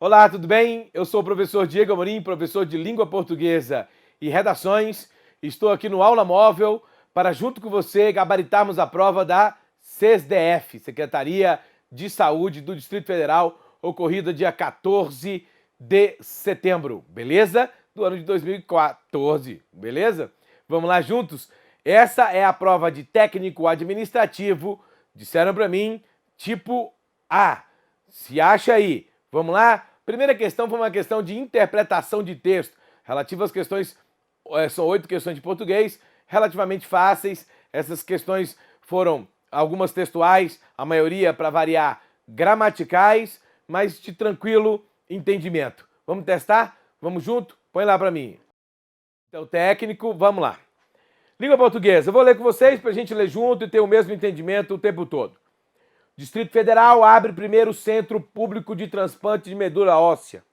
Olá, tudo bem? Eu sou o professor Diego Amorim, professor de Língua Portuguesa e Redações. Estou aqui no Aula Móvel para, junto com você, gabaritarmos a prova da SESDF, Secretaria de Saúde do Distrito Federal, ocorrida dia 14 de setembro, beleza? Do ano de 2014, beleza? Vamos lá juntos? Essa é a prova de técnico administrativo, disseram para mim, tipo A. Se acha aí. Vamos lá? Primeira questão foi uma questão de interpretação de texto, relativa às questões, são 8 questões de português, relativamente fáceis. Essas questões foram algumas textuais, a maioria, para variar, gramaticais, mas de tranquilo entendimento. Vamos testar? Vamos junto? Põe lá para mim. Então, técnico, vamos lá. Língua portuguesa, eu vou ler com vocês para a gente ler junto e ter o mesmo entendimento o tempo todo. Distrito Federal abre primeiro centro público de transplante de medula óssea.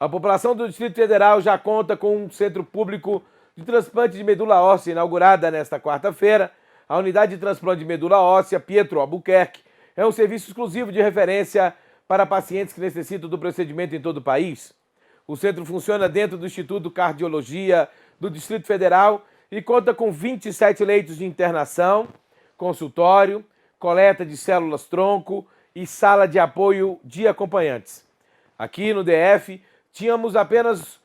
A população do Distrito Federal já conta com um centro público de transplante de medula óssea inaugurada nesta quarta-feira. A unidade de transplante de medula óssea Pietro Albuquerque é um serviço exclusivo de referência para pacientes que necessitam do procedimento em todo o país. O centro funciona dentro do Instituto de Cardiologia do Distrito Federal e conta com 27 leitos de internação, consultório, coleta de células-tronco e sala de apoio de acompanhantes. Aqui no DF, tínhamos apenas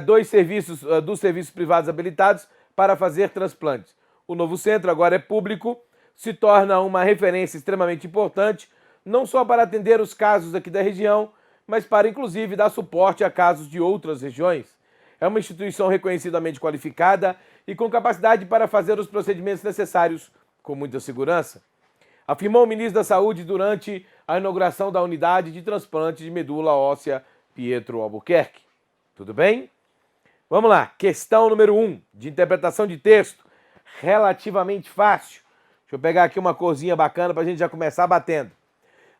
dos serviços privados habilitados para fazer transplantes. O novo centro agora é público, se torna uma referência extremamente importante, não só para atender os casos aqui da região, mas para, inclusive, dar suporte a casos de outras regiões. É uma instituição reconhecidamente qualificada e com capacidade para fazer os procedimentos necessários com muita segurança, afirmou o ministro da Saúde durante a inauguração da unidade de transplante de medula óssea Pietro Albuquerque. Tudo bem? Vamos lá, questão número 1, de interpretação de texto, relativamente fácil. Deixa eu pegar aqui uma corzinha bacana para a gente já começar batendo.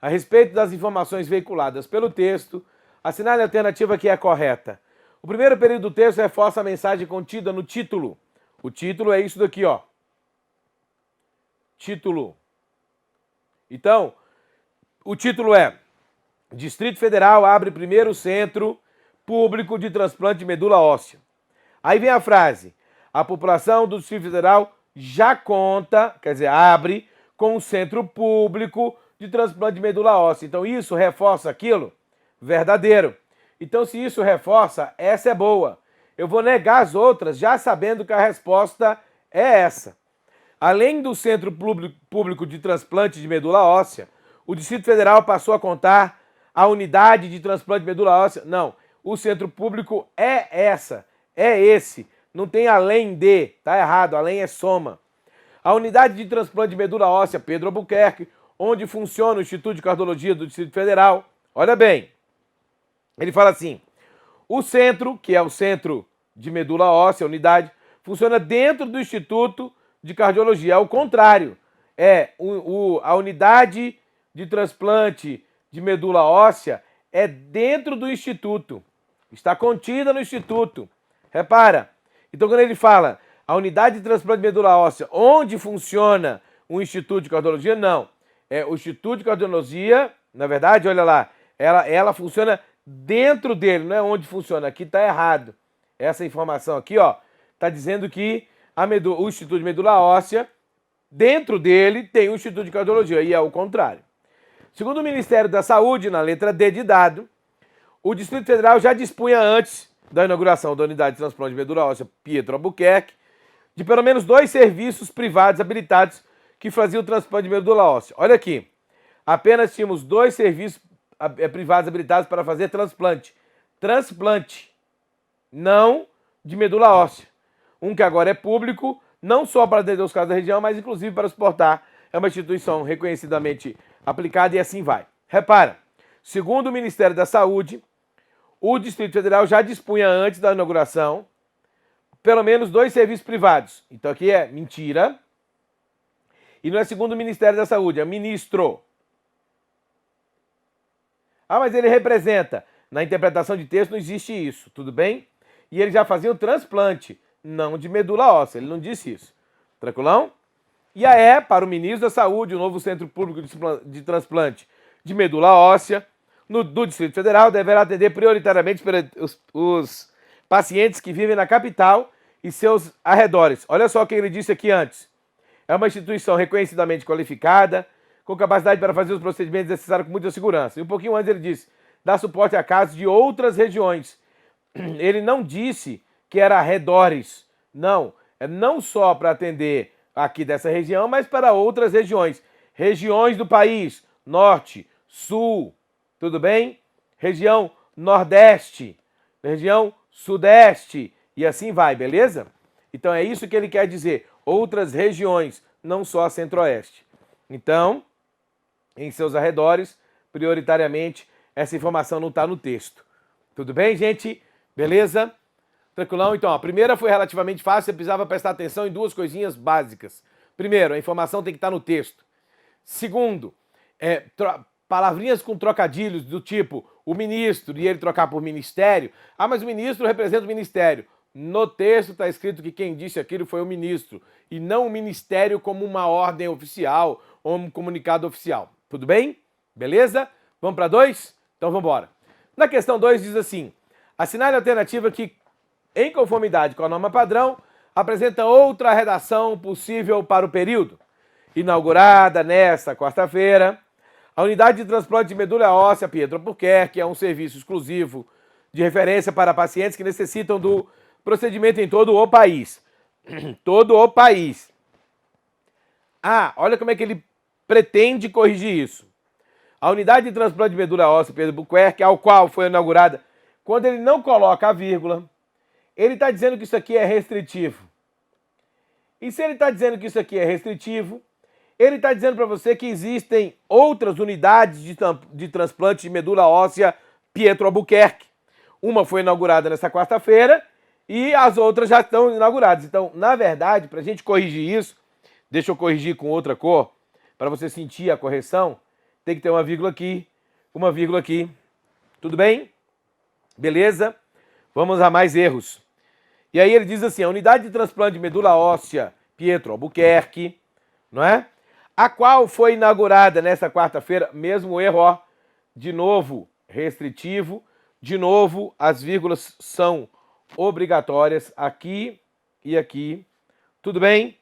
A respeito das informações veiculadas pelo texto, assinale a alternativa que é correta. O primeiro período do texto reforça a mensagem contida no título. O título é isso daqui, ó. Título. Então, o título é Distrito Federal abre primeiro centro público de transplante de medula óssea. Aí vem a frase, a população do Distrito Federal já conta, quer dizer, abre com um centro público de transplante de medula óssea. Então isso reforça aquilo? Verdadeiro. Então se isso reforça, essa é boa. Eu vou negar as outras já sabendo que a resposta é essa. Além do Centro Público de Transplante de Medula Óssea, o Distrito Federal passou a contar a unidade de transplante de medula óssea. Não, o Centro Público é esse. Não tem além de, tá errado, além é soma. A unidade de transplante de medula óssea Pedro Albuquerque, onde funciona o Instituto de Cardiologia do Distrito Federal. Olha bem, ele fala assim, o centro, que é o centro de medula óssea, a unidade, funciona dentro do Instituto de Cardiologia. Ao contrário, a unidade de transplante de medula óssea é dentro do Instituto. Está contida no Instituto. Repara. Então, quando ele fala a unidade de transplante de medula óssea, onde funciona o Instituto de Cardiologia, não. É o Instituto de Cardiologia, na verdade, olha lá, ela funciona dentro dele, não é onde funciona. Aqui está errado. Essa informação aqui, ó, está dizendo que o Instituto de Medula Óssea, dentro dele tem o Instituto de Cardiologia, e é o contrário. Segundo o Ministério da Saúde, na letra D de dado, o Distrito Federal já dispunha antes da inauguração da unidade de transplante de medula óssea Pietro Albuquerque, de pelo menos 2 serviços privados habilitados que faziam o transplante de medula óssea. Olha aqui, apenas tínhamos 2 serviços privados habilitados para fazer transplante. Transplante, não de medula óssea. Um que agora é público, não só para atender os casos da região, mas inclusive para suportar. É uma instituição reconhecidamente aplicada e assim vai. Repara, segundo o Ministério da Saúde, o Distrito Federal já dispunha antes da inauguração pelo menos 2 serviços privados. Então aqui é mentira. E não é segundo o Ministério da Saúde, é ministro. Ah, mas ele representa. Na interpretação de texto não existe isso, tudo bem? E ele já fazia o transplante, não de medula óssea, ele não disse isso. Tranquilão? E para o ministro da Saúde, o novo Centro Público de Transplante de Medula Óssea, do Distrito Federal deverá atender prioritariamente os pacientes que vivem na capital e seus arredores. Olha só o que ele disse aqui antes. É uma instituição reconhecidamente qualificada, com capacidade para fazer os procedimentos necessários com muita segurança. E um pouquinho antes ele disse, dá suporte a casos de outras regiões. Ele não disse que era arredores. Não, é não só para atender aqui dessa região, mas para outras regiões. Regiões do país, norte, sul, tudo bem? Região nordeste, região sudeste, e assim vai, beleza? Então é isso que ele quer dizer, outras regiões, não só a centro-oeste. Então, em seus arredores, prioritariamente, essa informação não está no texto. Tudo bem, gente? Beleza? Tranquilão? Então, a primeira foi relativamente fácil, você precisava prestar atenção em duas coisinhas básicas. Primeiro, a informação tem que estar no texto. Segundo, palavrinhas com trocadilhos do tipo o ministro e ele trocar por ministério. Ah, mas o ministro representa o ministério. No texto está escrito que quem disse aquilo foi o ministro e não o ministério como uma ordem oficial ou um comunicado oficial. Tudo bem? Beleza? Vamos para 2? Então vamos embora. Na questão 2 diz assim, assinale a alternativa que, em conformidade com a norma padrão, apresenta outra redação possível para o período. Inaugurada nesta quarta-feira, a unidade de transplante de medula óssea Pietro Albuquerque é um serviço exclusivo de referência para pacientes que necessitam do procedimento em todo o país. Todo o país. Ah, olha como é que ele pretende corrigir isso. A unidade de transplante de medula óssea Pietro Albuquerque, ao qual foi inaugurada, quando ele não coloca a vírgula, ele está dizendo que isso aqui é restritivo. E se ele está dizendo que isso aqui é restritivo, ele está dizendo para você que existem outras unidades de transplante de medula óssea Pietro Albuquerque. Uma foi inaugurada nessa quarta-feira e as outras já estão inauguradas. Então, na verdade, para a gente corrigir isso, deixa eu corrigir com outra cor, para você sentir a correção, tem que ter uma vírgula aqui. Tudo bem? Beleza? Vamos a mais erros. E aí ele diz assim, a unidade de transplante de medula óssea Pietro Albuquerque, não é? A qual foi inaugurada nesta quarta-feira, mesmo erro, ó, de novo restritivo, de novo as vírgulas são obrigatórias aqui e aqui, tudo bem?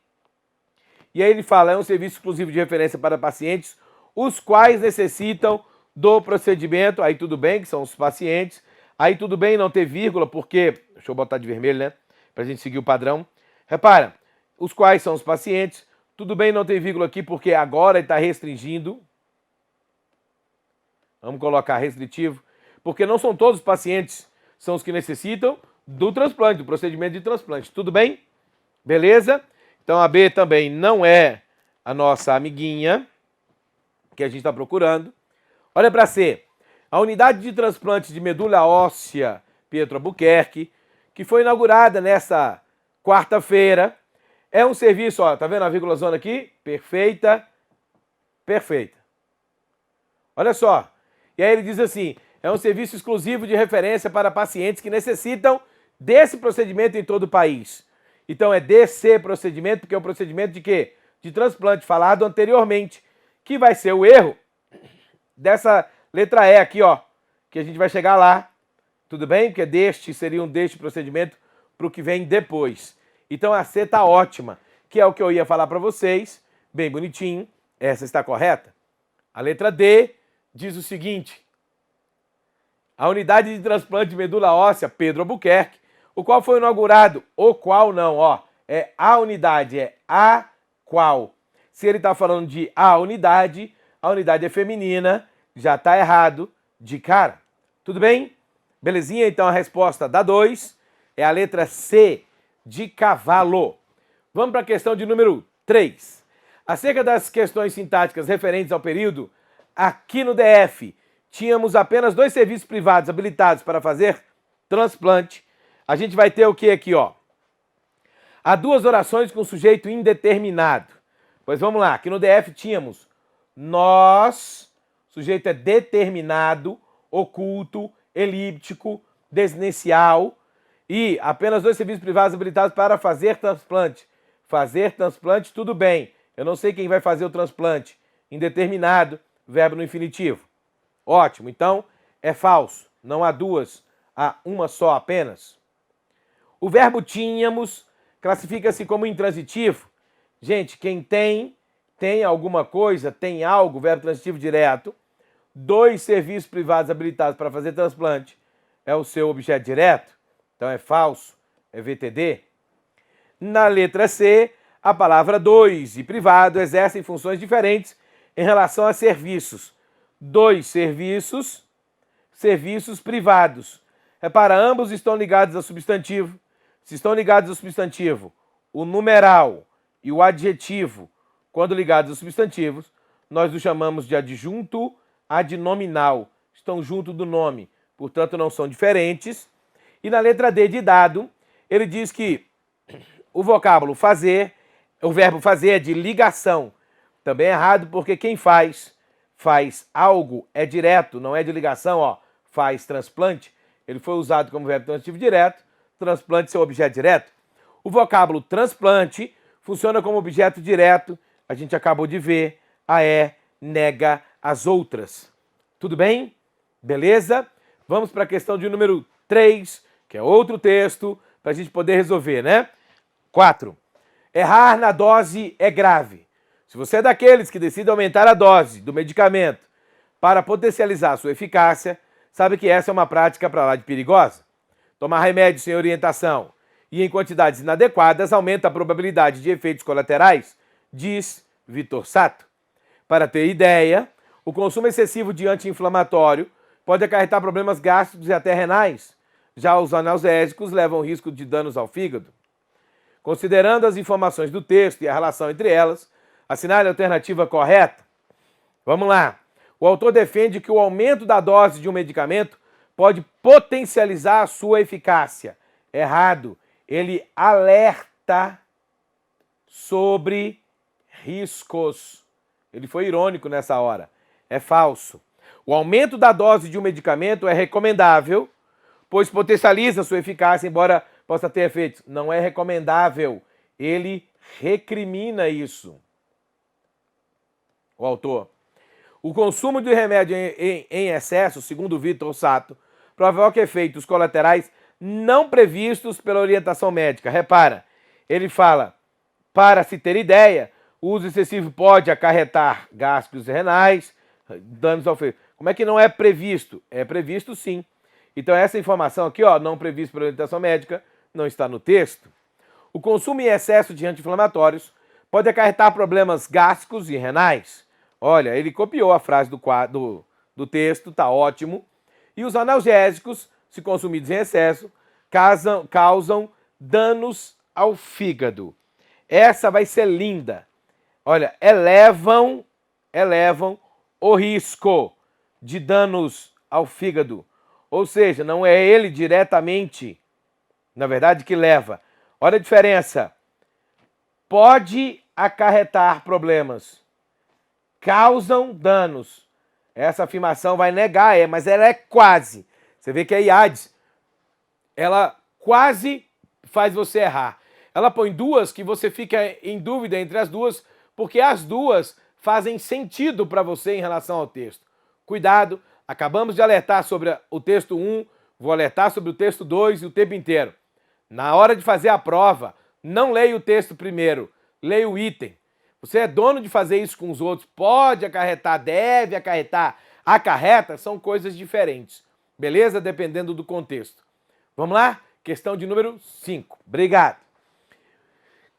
E aí ele fala, é um serviço exclusivo de referência para pacientes, os quais necessitam do procedimento, aí tudo bem, que são os pacientes, aí tudo bem não ter vírgula, porque, deixa eu botar de vermelho, né, pra gente seguir o padrão, repara, os quais são os pacientes, tudo bem não ter vírgula aqui, porque agora ele está restringindo. Vamos colocar restritivo. Porque não são todos os pacientes, são os que necessitam do transplante, do procedimento de transplante. Tudo bem? Beleza? Então a B também não é a nossa amiguinha que a gente está procurando. Olha para C. A unidade de transplante de medula óssea Pietro Albuquerque, que foi inaugurada nessa quarta-feira, é um serviço, ó, tá vendo a vírgula zona aqui? Perfeita, perfeita. Olha só. E aí ele diz assim, é um serviço exclusivo de referência para pacientes que necessitam desse procedimento em todo o país. Então é desse procedimento, porque é um procedimento de quê? De transplante, falado anteriormente, que vai ser o erro dessa letra E aqui, ó, que a gente vai chegar lá. Tudo bem? Porque deste seria um deste procedimento para o que vem depois. Então a C está ótima, que é o que eu ia falar para vocês, bem bonitinho, essa está correta. A letra D diz o seguinte, a unidade de transplante de medula óssea Pedro Albuquerque, o qual foi inaugurado, o qual não, ó, é a unidade, é a qual. Se ele está falando de a unidade é feminina, já está errado de cara. Tudo bem? Belezinha? Então a resposta da 2 é a letra C, de cavalo. Vamos para a questão de número 3. Acerca das questões sintáticas referentes ao período, aqui no DF, tínhamos apenas 2 serviços privados habilitados para fazer transplante. A gente vai ter o que aqui, ó? Há 2 orações com sujeito indeterminado. Pois vamos lá, aqui no DF tínhamos nós, sujeito é determinado, oculto, elíptico, desinencial, e apenas 2 serviços privados habilitados para fazer transplante. Fazer transplante, tudo bem. Eu não sei quem vai fazer o transplante. Indeterminado, verbo no infinitivo. Ótimo. Então, É falso. Não há duas, há uma só apenas. O verbo tínhamos classifica-se como intransitivo. Gente, quem tem alguma coisa, tem algo, verbo transitivo direto. 2 serviços privados habilitados para fazer transplante é o seu objeto direto. Então é falso, é VTD. Na letra C, a palavra 2 e privado exercem funções diferentes em relação a serviços. 2 serviços, serviços privados. Repara, ambos estão ligados ao substantivo. Se estão ligados ao substantivo, o numeral e o adjetivo, quando ligados aos substantivos, nós os chamamos de adjunto adnominal. Estão junto do nome, portanto não são diferentes. E na letra D de dado, ele diz que o vocábulo fazer, o verbo fazer é de ligação. Também é errado porque quem faz algo é direto, não é de ligação, ó. Faz transplante, ele foi usado como verbo transitivo direto, transplante seu objeto direto. O vocábulo transplante funciona como objeto direto, a gente acabou de ver, nega as outras. Tudo bem? Beleza? Vamos para a questão de número 3, que é outro texto, para a gente poder resolver, né? 4. Errar na dose é grave. Se você é daqueles que decidem aumentar a dose do medicamento para potencializar sua eficácia, sabe que essa é uma prática para lá de perigosa. Tomar remédio sem orientação e em quantidades inadequadas aumenta a probabilidade de efeitos colaterais, diz Vitor Sato. Para ter ideia, o consumo excessivo de anti-inflamatório pode acarretar problemas gástricos e até renais. Já os analgésicos levam risco de danos ao fígado. Considerando as informações do texto e a relação entre elas, assinale a alternativa correta. Vamos lá. O autor defende que o aumento da dose de um medicamento pode potencializar a sua eficácia. Errado. Ele alerta sobre riscos. Ele foi irônico nessa hora. É falso. O aumento da dose de um medicamento é recomendável, pois potencializa sua eficácia, embora possa ter efeitos. Não é recomendável. Ele recrimina isso. O autor. O consumo de remédio em excesso, segundo Vitor Sato, provoca efeitos colaterais não previstos pela orientação médica. Repara, ele fala, para se ter ideia, o uso excessivo pode acarretar gástricos e renais, danos ao fígado. Como é que não é previsto? É previsto sim. Então essa informação aqui, ó, não previsto pela orientação médica, não está no texto. O consumo em excesso de anti-inflamatórios pode acarretar problemas gástricos e renais. Olha, ele copiou a frase do texto, tá ótimo. E os analgésicos, se consumidos em excesso, causam danos ao fígado. Essa vai ser linda. Olha, elevam o risco de danos ao fígado. Ou seja, não é ele diretamente, na verdade, que leva. Olha a diferença. Pode acarretar problemas. Causam danos. Essa afirmação vai negar, mas ela é quase. Você vê que a IADS, ela quase faz você errar. Ela põe duas que você fica em dúvida entre as duas, porque as duas fazem sentido para você em relação ao texto. Cuidado, acabamos de alertar sobre o texto 1, vou alertar sobre o texto 2 e o tempo inteiro. Na hora de fazer a prova, não leia o texto primeiro, leia o item. Você é dono de fazer isso com os outros, pode acarretar, deve acarretar, acarreta, são coisas diferentes. Beleza? Dependendo do contexto. Vamos lá? Questão de número 5. Obrigado.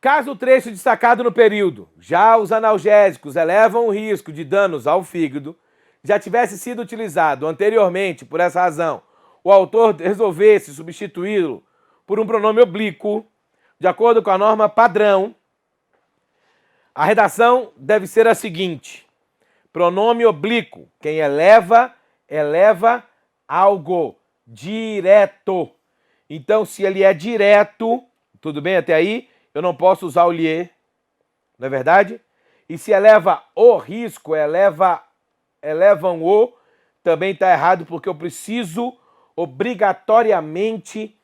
Caso o trecho destacado no período, já os analgésicos elevam o risco de danos ao fígado, já tivesse sido utilizado anteriormente, por essa razão, o autor resolvesse substituí-lo por um pronome oblíquo, de acordo com a norma padrão, a redação deve ser a seguinte: pronome oblíquo, quem eleva algo direto. Então, se ele é direto, tudo bem até aí? Eu não posso usar o lié, não é verdade? E se eleva o risco, elevam o, também está errado, porque eu preciso obrigatoriamente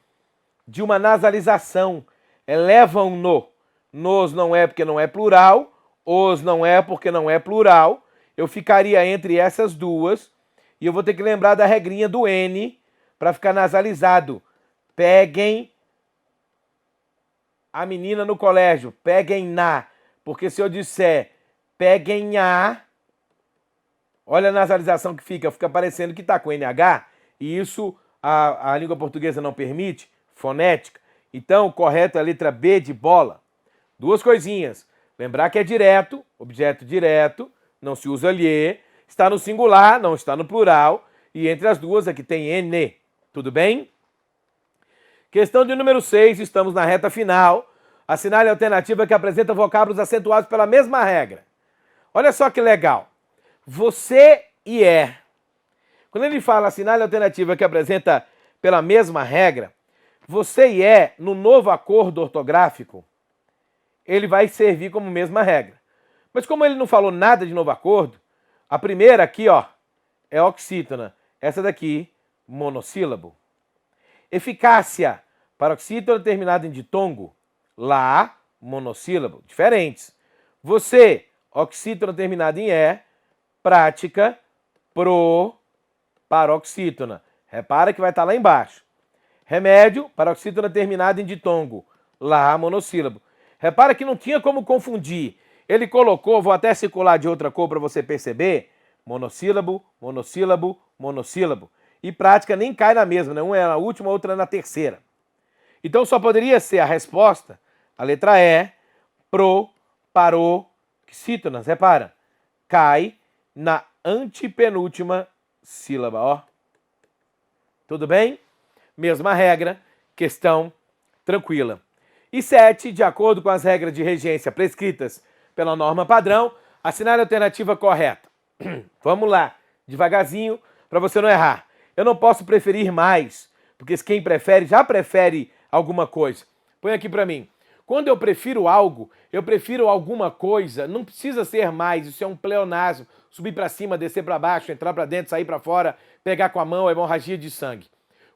de uma nasalização. Elevam-no. Nos não é porque não é plural, os não é porque não é plural. Eu ficaria entre essas duas E eu vou ter que lembrar da regrinha do N para ficar nasalizado. Peguem a menina no colégio. Peguem na. Porque se eu disser peguem a, olha a nasalização que fica parecendo que está com NH, e isso a língua portuguesa não permite, fonética. Então, o correto é a letra B de bola. Duas coisinhas. Lembrar que é direto, objeto direto, não se usa lhe, está no singular, não está no plural, e entre as duas aqui tem N. Tudo bem? Questão de número 6, estamos na reta final. Assinale a alternativa que apresenta vocábulos acentuados pela mesma regra. Olha só que legal. Você e é. Quando ele fala assinale a alternativa que apresenta pela mesma regra, você e é, no novo acordo ortográfico, ele vai servir como mesma regra. Mas como ele não falou nada de novo acordo, a primeira aqui, ó, é oxítona. Essa daqui, monossílabo. Eficácia, paroxítona terminada em ditongo. Lá, monossílabo. Diferentes. Você, oxítona terminada em é. Prática, pro, paroxítona. Repara que vai estar lá embaixo. Remédio, paroxítona terminada em ditongo. Lá, monossílabo. Repara que não tinha como confundir. Ele colocou, vou até circular de outra cor para você perceber, monossílabo, monossílabo, monossílabo. E prática nem cai na mesma, né? Uma é na última, outra é na terceira. Então só poderia ser a resposta, a letra E, pro, paroxítonas. Repara, cai na antepenúltima sílaba, ó. Tudo bem? Mesma regra, questão tranquila. E 7, de acordo com as regras de regência prescritas pela norma padrão, assinale a alternativa correta. Vamos lá, devagarzinho, para você não errar. Eu não posso preferir mais, porque quem prefere já prefere alguma coisa. Põe aqui para mim. Quando eu prefiro algo, eu prefiro alguma coisa, não precisa ser mais, isso é um pleonasmo. Subir para cima, descer para baixo, entrar para dentro, sair para fora, pegar com a mão, hemorragia de sangue.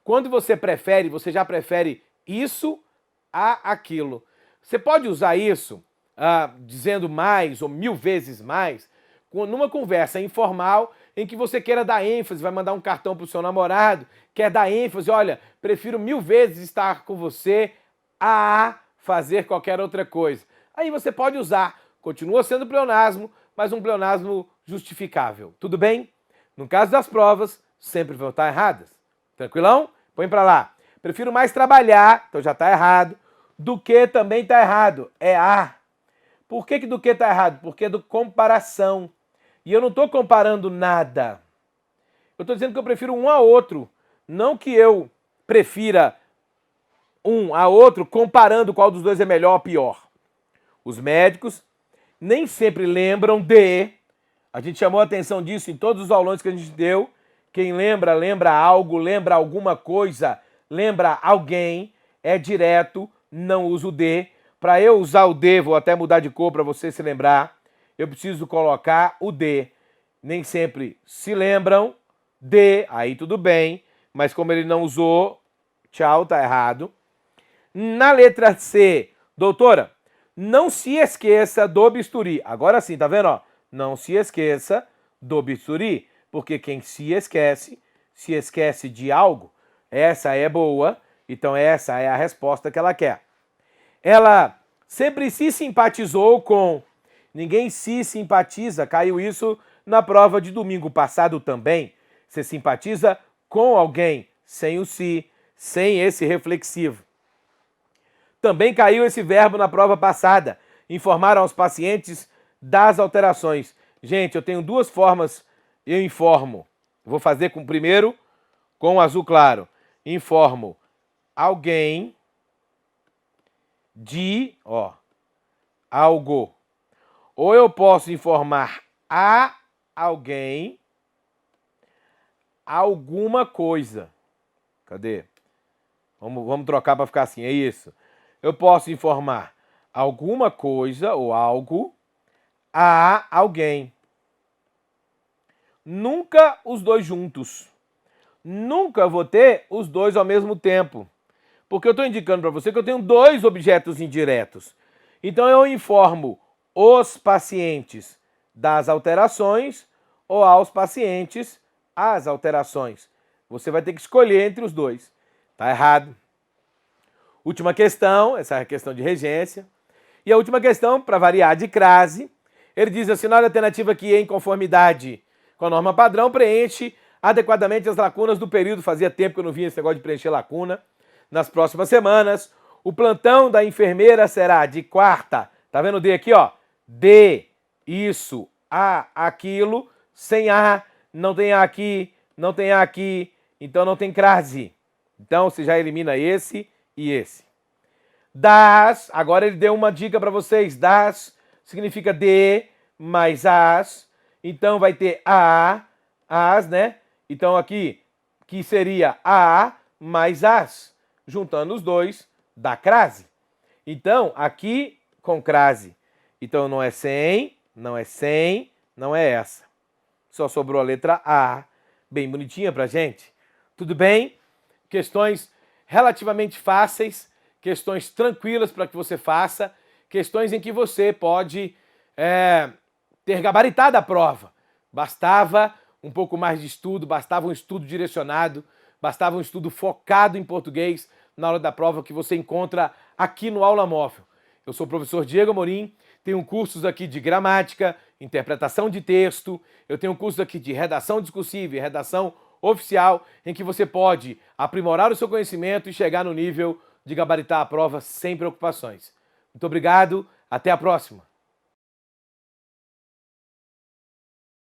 Quando você prefere, você já prefere isso a aquilo. Você pode usar isso dizendo mais ou 1000 vezes mais numa conversa informal em que você queira dar ênfase, vai mandar um cartão para o seu namorado, quer dar ênfase, olha, prefiro 1000 vezes estar com você a fazer qualquer outra coisa. Aí você pode usar, continua sendo pleonasmo, mas um pleonasmo justificável. Tudo bem? No caso das provas, sempre vão estar erradas. Tranquilão? Põe para lá. Prefiro mais trabalhar, então já está errado. Do que também está errado. É a. Por que do que está errado? Porque é do comparação. E eu não estou comparando nada. Eu estou dizendo que eu prefiro um a outro. Não que eu prefira um a outro comparando qual dos dois é melhor ou pior. Os médicos nem sempre lembram de... A gente chamou a atenção disso em todos os aulões que a gente deu. Quem lembra, lembra algo, lembra alguma coisa, lembra alguém, é direto, não usa o de. Para eu usar o de, vou até mudar de cor para você se lembrar, eu preciso colocar o de. Nem sempre se lembram de, aí tudo bem, mas como ele não usou, tchau, tá errado. Na letra C, doutora, não se esqueça do bisturi. Agora sim, tá vendo? Ó? Não se esqueça do bisturi, porque quem se esquece de algo, essa é boa, então essa é a resposta que ela quer. Ela sempre se simpatizou com... Ninguém se simpatiza, caiu isso na prova de domingo passado também. Você simpatiza com alguém, sem o se, sem esse reflexivo. Também caiu esse verbo na prova passada. Informar aos pacientes das alterações. Gente, eu tenho duas formas, eu informo. Vou fazer primeiro com o azul claro. Informo alguém de, algo. Ou eu posso informar a alguém alguma coisa. Cadê? Vamos trocar para ficar assim, é isso. Eu posso informar alguma coisa ou algo a alguém. Nunca os dois juntos. Nunca vou ter os dois ao mesmo tempo. Porque eu estou indicando para você que eu tenho dois objetos indiretos. Então eu informo os pacientes das alterações ou aos pacientes as alterações. Você vai ter que escolher entre os dois. Tá errado. Última questão, essa é a questão de regência. E a última questão, para variar, de crase. Ele diz assim, na alternativa que em conformidade com a norma padrão, preenche adequadamente as lacunas do período. Fazia tempo que eu não vinha esse negócio de preencher lacuna. Nas próximas semanas, o plantão da enfermeira será de quarta. Tá vendo o D aqui, ó? D, isso, A, aquilo, sem A, não tem A aqui, não tem A aqui, então não tem crase. Então você já elimina esse e esse. Das, agora ele deu uma dica para vocês. Das significa de mais as. Então vai ter a, as, né? Então aqui, que seria a mais as. Juntando os dois, dá crase. Então, aqui com crase. Então não é sem, não é sem, não é essa. Só sobrou a letra A, bem bonitinha pra gente. Tudo bem? Questões relativamente fáceis, questões tranquilas para que você faça, questões em que você pode ter gabaritado a prova. Bastava um pouco mais de estudo, bastava um estudo direcionado, bastava um estudo focado em português na hora da prova que você encontra aqui no Aula Móvel. Eu sou o professor Diego Amorim, tenho cursos aqui de gramática, interpretação de texto, eu tenho cursos aqui de redação discursiva e redação oficial, em que você pode aprimorar o seu conhecimento e chegar no nível de gabaritar a prova sem preocupações. Muito obrigado, até a próxima!